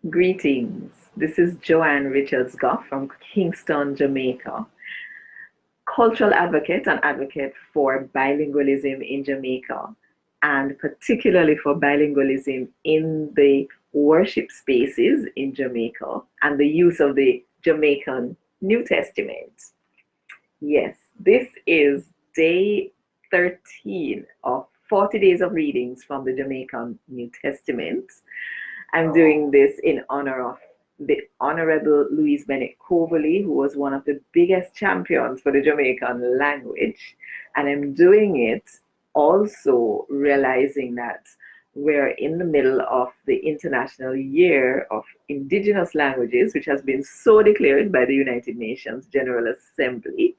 Greetings. This is Joanne Richards Goff from Kingston, Jamaica, cultural advocate and advocate for bilingualism in Jamaica, and particularly for bilingualism in the worship spaces in Jamaica and the use of the Jamaican New Testament. Yes, this is day 13 of 40 days of readings from the Jamaican New Testament. I'm doing this in honor of the Honorable Louise Bennett Coverley, who was one of the biggest champions for the Jamaican language. And I'm doing it also realizing that we're in the middle of the International Year of Indigenous Languages, which has been so declared by the United Nations General Assembly.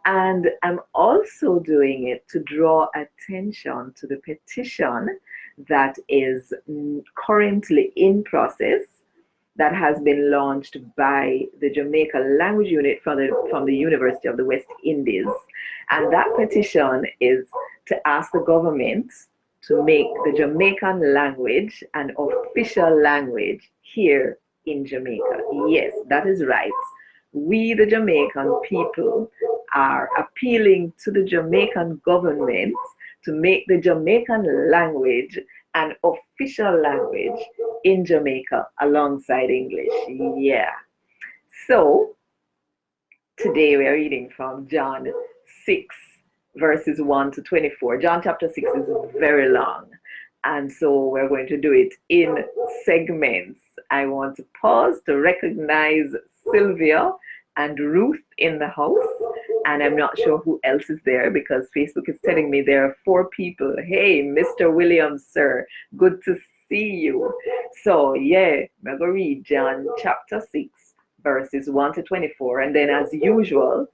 And I'm also doing it to draw attention to the petition that is currently in process, that has been launched by the Jamaica Language Unit from the University of the West Indies. And that petition is to ask the government to make the Jamaican language an official language here in Jamaica. Yes, that is right. We, the Jamaican people, are appealing to the Jamaican government to make the Jamaican language an official language in Jamaica alongside English. Yeah. So today we are reading from John 6, verses 1 to 24. John chapter 6 is very long, and so we're going to do it in segments. I want to pause to recognize Sylvia and Ruth in the house. And I'm not sure who else is there because Facebook is telling me there are 4 people. Hey, Mr. Williams, sir, good to see you. So yeah, I'm going to read John chapter 6, verses 1 to 24. And then as usual,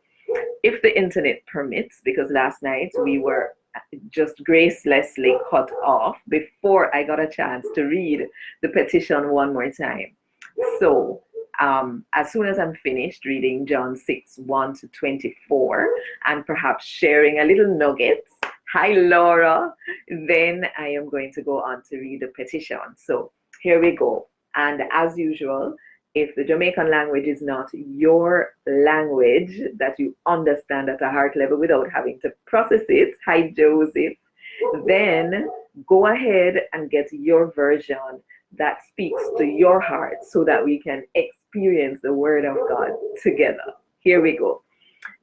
if the internet permits, because last night we were just gracelessly cut off before I got a chance to read the petition one more time. So as soon as I'm finished reading John 6, 1 to 24, and perhaps sharing a little nugget, hi Laura, then I am going to go on to read the petition. So here we go. And as usual, if the Jamaican language is not your language that you understand at a heart level without having to process it, hi Joseph, then go ahead and get your version that speaks to your heart so that we can experience the Word of God together. Here we go.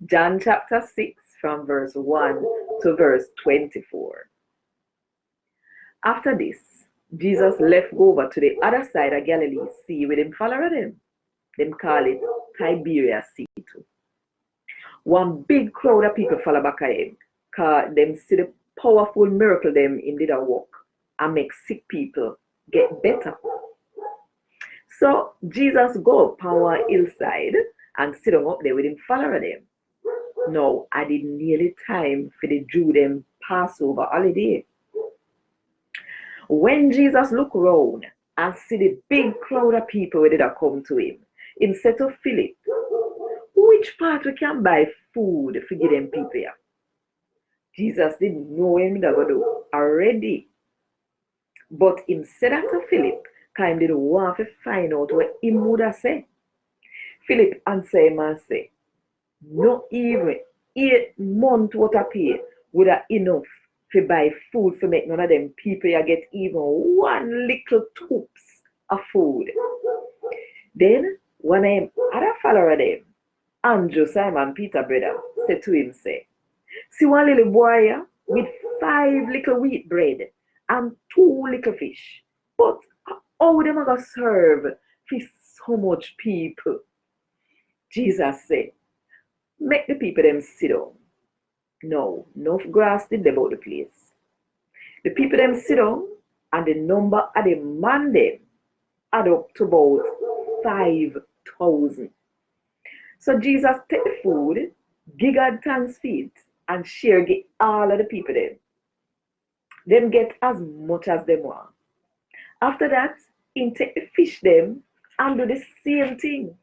John chapter 6 from verse 1 to verse 24. After this, Jesus left over to the other side of Galilee Sea with him followed him. Them call it Tiberias Sea too. One big crowd of people follow back at him, cause them see the powerful miracle them him did a walk and make sick people get better. So Jesus go up our hillside and sit down up there with him following them. Now, I did nearly time for the Jew them Passover holiday. When Jesus look round and see the big crowd of people where did come to him, instead of Philip, which part we can buy food for give them people here? Jesus didn't know him that go do already. But instead of Philip, kind did want to find out what him would have said. Philip answer him and say, no even 8 months what I pay would have enough to buy food for make none of them people you get even one little toops of food. Then one of them other follower them, Andrew, Simon, Peter brother, said to him, say, see one little boy here with 5 little wheat bread and 2 little fish. But how them are going to serve for so much people? Jesus said, make the people them sit down. No, no grass did about the place. The people them sit down and the number of the man them add up to about 5,000. So Jesus take the food, give God thanks for it, and share get all of the people them. Them get as much as them want. After that, he take the fish them and do the same thing.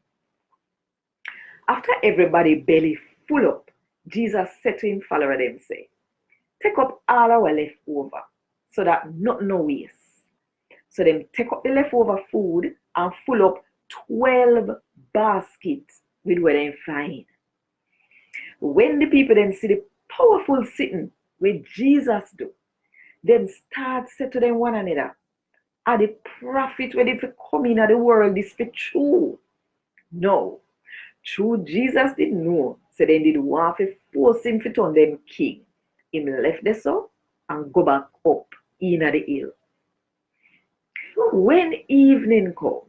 After everybody belly full up, Jesus said to him follower them, say, take up all our leftover, so that nothing no waste. So them take up the leftover food and full up 12 baskets with what they find. When the people then see the powerful sitting where Jesus do, them start say to them one another, are the prophet when they come in the world is for true? No. True Jesus did know, so they did want to force him to turn them king. Him left the so and go back up in the hill. When evening come,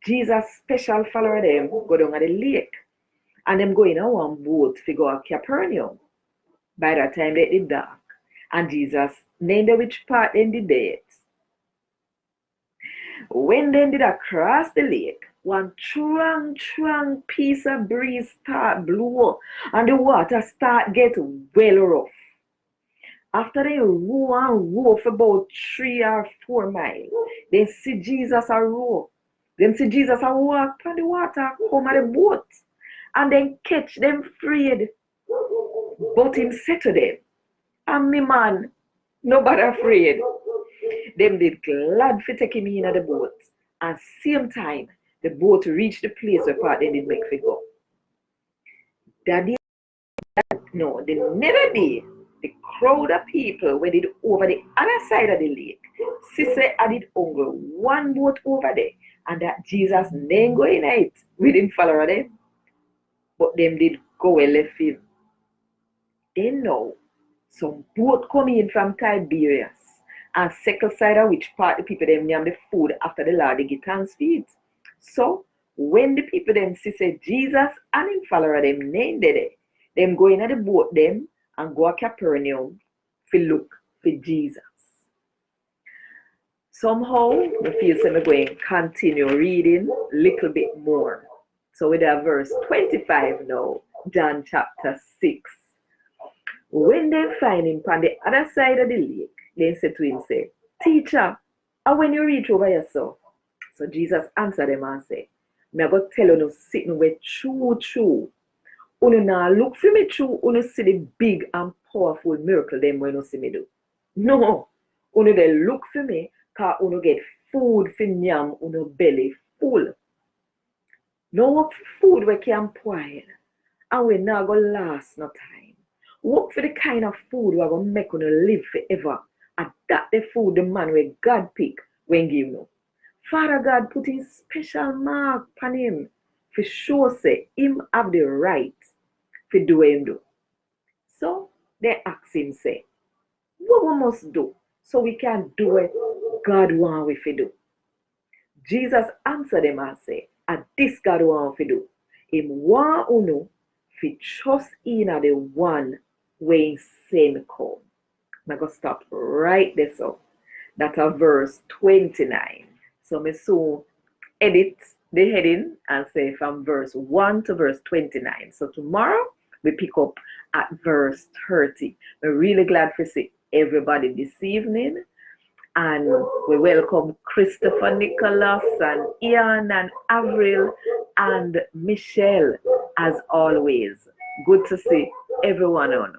Jesus special follower them go down at the lake and them go in a one boat to go to Capernaum. By that time they did dark and Jesus named which part they did it. When they did across the lake, one strong piece of breeze start blow and the water start get well rough. After they row for about 3 or 4 miles, they see Jesus a row. Then see Jesus a walk on the water, come at the boat, and then catch them afraid. But him said to them, and me man, nobody afraid. Them did glad for take him in at the boat. And same time, the boat reached the place where part they did make for go. Daddy, no, they never did. The crowd of people went over the other side of the lake. Sister added only one boat over there, and that Jesus name go in it. We didn't follow them, but them did go and left him. Then now, some boat come in from Tiberias, and second side of which part the people them name the food after the Lord they get thanks feed. So when the people them see say Jesus and him follower them name there, them go in at the boat them and go to Capernaum to look for Jesus. Somehow, I feel like I'm going to continue reading a little bit more. So with that verse 25 now, John chapter 6. When they find him on the other side of the lake, they said to him, say, Teacher, and when you reach over yourself? So Jesus answered them and said, me I go tell you sitting with true. Uno now look for me true, uno see the big and powerful miracle them when you see me do. No, uno they look for me, cause uno get food for yam, uno belly full. No work for food we can spoil, and we not go last no time. Work for the kind of food we are going to make uno live forever, and that the food the man where God pick when give you. Father God put his special mark on him for sure say him have the right to do him do. So they ask him say, what we must do so we can do it God want we to do? Jesus answered them and say, and this God want we to do. Him want uno to trust in the one where he send come. I'm going to stop right there so. That's a verse 29. So I soon edit the heading and say from verse 1 to verse 29. So tomorrow we pick up at verse 30. We're really glad to see everybody this evening. And we welcome Christopher, Nicholas, and Ian, and Avril, and Michelle, as always. Good to see everyone on.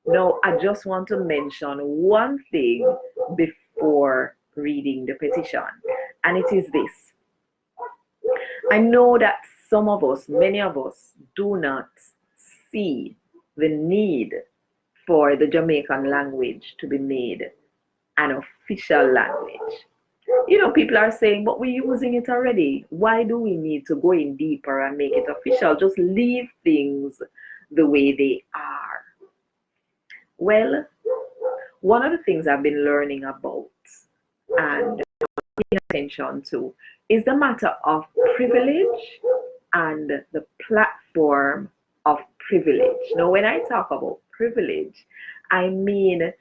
Now, I just want to mention one thing before reading the petition, and it is this. I know that some of us, many of us, do not see the need for the Jamaican language to be made an official language. You know, people are saying, but we're using it already. Why do we need to go in deeper and make it official? Just leave things the way they are. Well, one of the things I've been learning about and paying attention to is the matter of privilege and the platform of privilege. Now, when I talk about privilege, I mean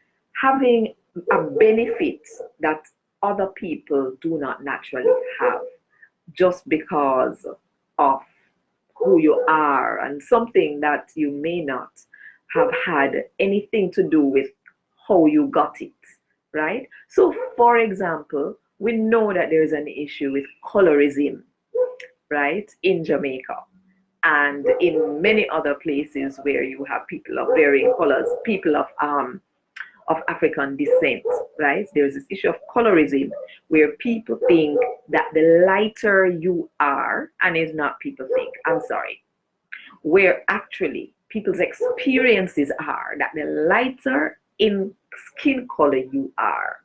having a benefit that other people do not naturally have just because of who you are, and something that you may not have had anything to do with how you got it, right? So, for example, we know that there is an issue with colorism, right, in Jamaica and in many other places where you have people of varying colors, people of of African descent, right? There's this issue of colorism where people think that the lighter you are, and it's not people think, I'm sorry, where actually people's experiences are that the lighter in skin color you are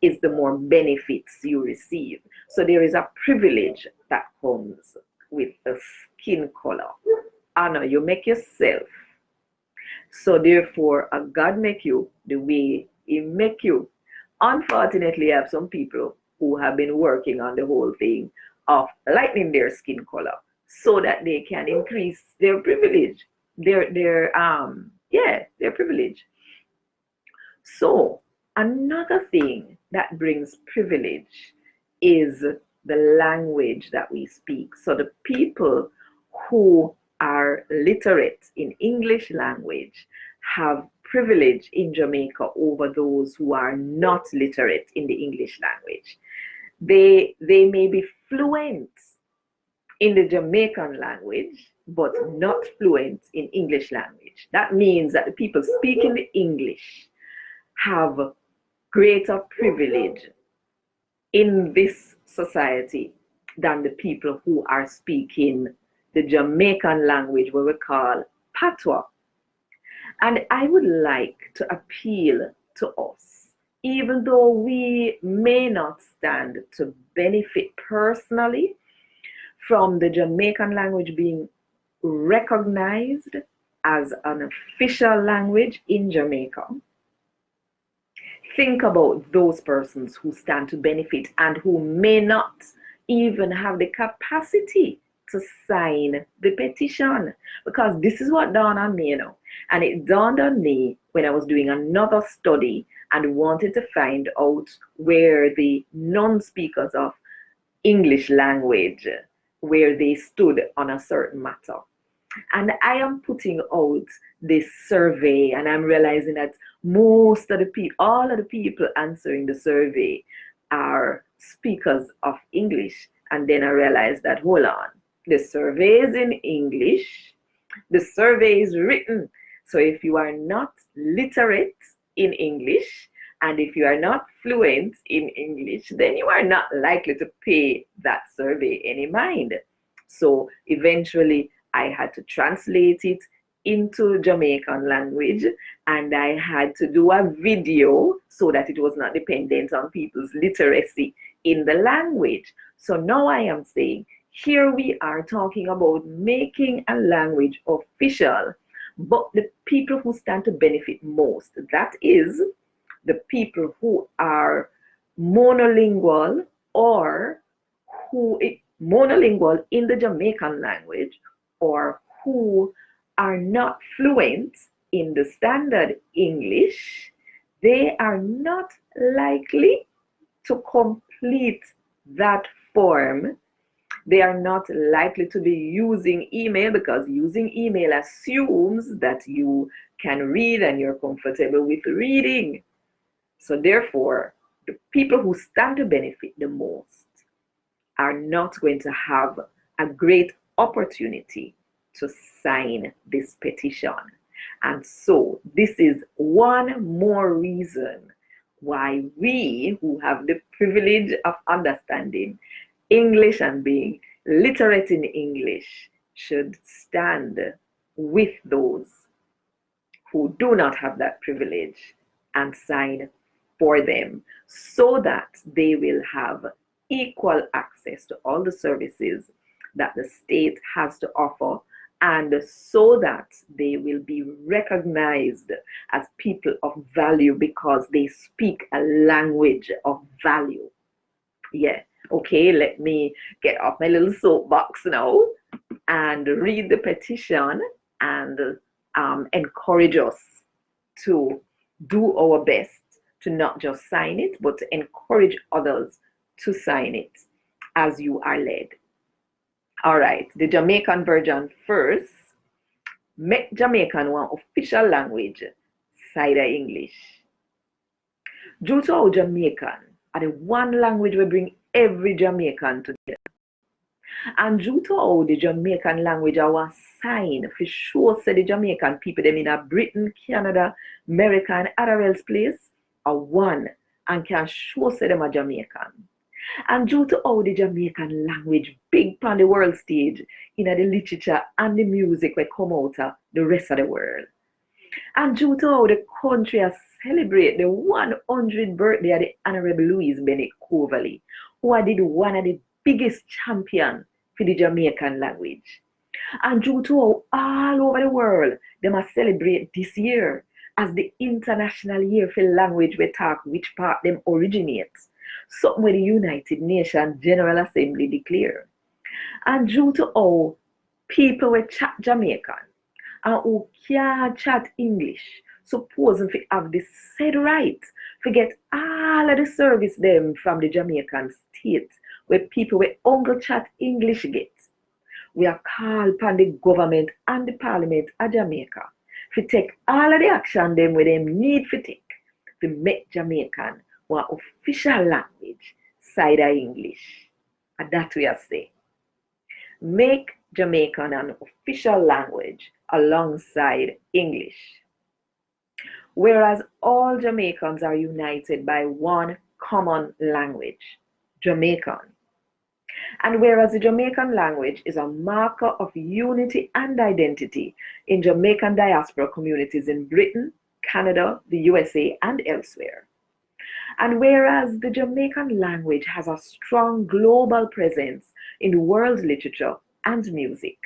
is the more benefits you receive. So there is a privilege that comes with the skin color. Honor, you make yourself. So therefore, God make you the way He make you. Unfortunately, I have some people who have been working on the whole thing of lightening their skin color so that they can increase their privilege, their privilege. So another thing that brings privilege is the language that we speak. So the people who are literate in English language have privilege in Jamaica over those who are not literate in the English language. They may be fluent in the Jamaican language, but not fluent in English language. That means that the people speaking the English have greater privilege in this society than the people who are speaking the Jamaican language, what we call patois. And I would like to appeal to us, even though we may not stand to benefit personally from the Jamaican language being recognized as an official language in Jamaica. Think about those persons who stand to benefit and who may not even have the capacity to sign the petition, because this is what dawned on me, and it dawned on me when I was doing another study and wanted to find out where the non-speakers of English language, where they stood on a certain matter. And I am putting out this survey, and I'm realizing that most of the people, all of the people answering the survey are speakers of English. And then I realized that, hold on, the survey is in English, the survey is written. So if you are not literate in English, and if you are not fluent in English, then you are not likely to pay that survey any mind. So eventually I had to translate it into Jamaican language, and I had to do a video so that it was not dependent on people's literacy in the language. So now I am saying, here we are talking about making a language official, but the people who stand to benefit most, that is the people who are monolingual or who monolingual in the Jamaican language, or who are not fluent in the standard English. They are not likely to complete that form. They are not likely to be using email, because using email assumes that you can read and you're comfortable with reading. So therefore, the people who stand to benefit the most are not going to have a great opportunity to sign this petition. And so this is one more reason why we who have the privilege of understanding English and being literate in English should stand with those who do not have that privilege and sign for them, so that they will have equal access to all the services that the state has to offer, and so that they will be recognized as people of value because they speak a language of value. Yeah, okay, let me get off my little soapbox now and read the petition and encourage us to do our best to not just sign it, but to encourage others to sign it as you are led. All right, the Jamaican version first. Make Jamaican one official language, side of English. Due to our Jamaican are the one language we bring every Jamaican together. And due to how the Jamaican language was signed for sure say the Jamaican people them in a Britain, Canada, America and other else place are one and can sure say them a Jamaican. And due to how the Jamaican language big on the world stage in the literature and the music will come out of the rest of the world. And due to how the country has celebrated the 100th birthday of the Honorable Louise Bennett Coverley, who had did one of the biggest champion for the Jamaican language. And due to how all over the world they must celebrate this year as the International Year for Language we talk which part them originates, something where the United Nations General Assembly declare. And due to how people will chat Jamaican and who can't chat English, supposing to have the said right to get all of the service them from the Jamaican state where people with only chat English get. We are called upon the government and the parliament of Jamaica to take all of the action them with them need to take to make Jamaican one official language side of English. And that we are saying. Make Jamaican an official language alongside English. Whereas all Jamaicans are united by one common language, Jamaican. And whereas the Jamaican language is a marker of unity and identity in Jamaican diaspora communities in Britain, Canada, the USA, and elsewhere. And whereas the Jamaican language has a strong global presence in world literature and music.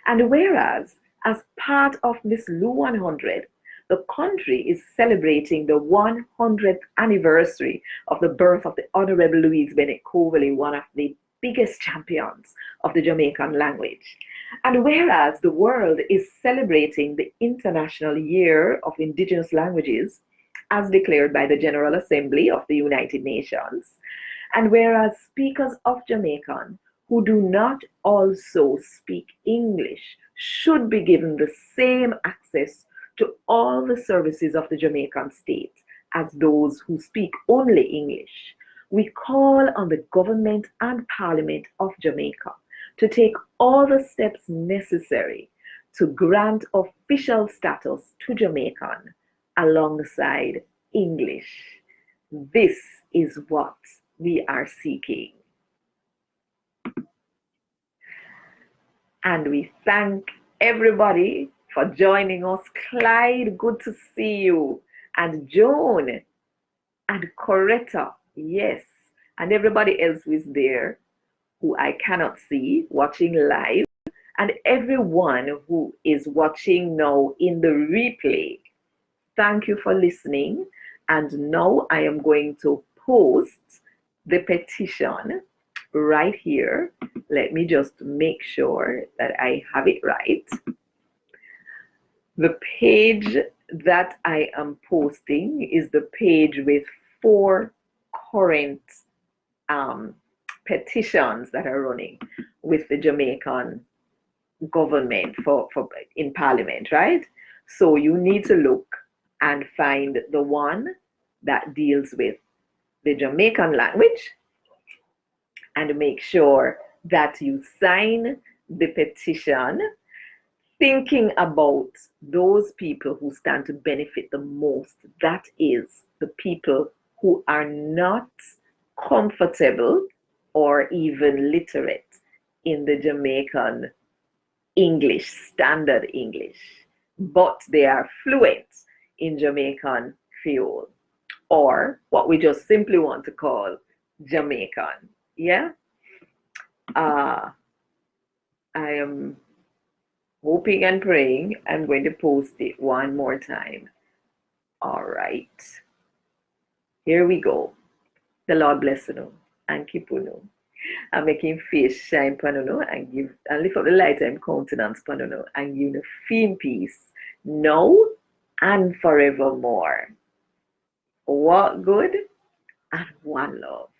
And whereas, as part of Miss Lou 100, the country is celebrating the 100th anniversary of the birth of the Honorable Louise Bennett Coverley, one of the biggest champions of the Jamaican language. And whereas the world is celebrating the International Year of Indigenous Languages, as declared by the General Assembly of the United Nations, and whereas speakers of Jamaican who do not also speak English should be given the same access to all the services of the Jamaican state as those who speak only English, we call on the government and parliament of Jamaica to take all the steps necessary to grant official status to Jamaican alongside English. This is what we are seeking. And we thank everybody for joining us. Clyde, good to see you. And Joan and Coretta, yes. And everybody else who is there who I cannot see watching live. And everyone who is watching now in the replay. Thank you for listening. And now I am going to post the petition right here. Let me just make sure that I have it right. The page that I am posting is the page with 4 current petitions that are running with the Jamaican government for in Parliament, right? So you need to look and find the one that deals with the Jamaican language and make sure that you sign the petition thinking about those people who stand to benefit the most. That is the people who are not comfortable or even literate in the Jamaican English, standard English, but they are fluent in Jamaican Creole, or what we just simply want to call Jamaican. Yeah? I am hoping and praying I'm going to post it one more time. All right. Here we go. The Lord bless you and keep you. I'm making face shine panono and give and lift up the light and countenance panono and give the fame peace now and forevermore. What good and one love.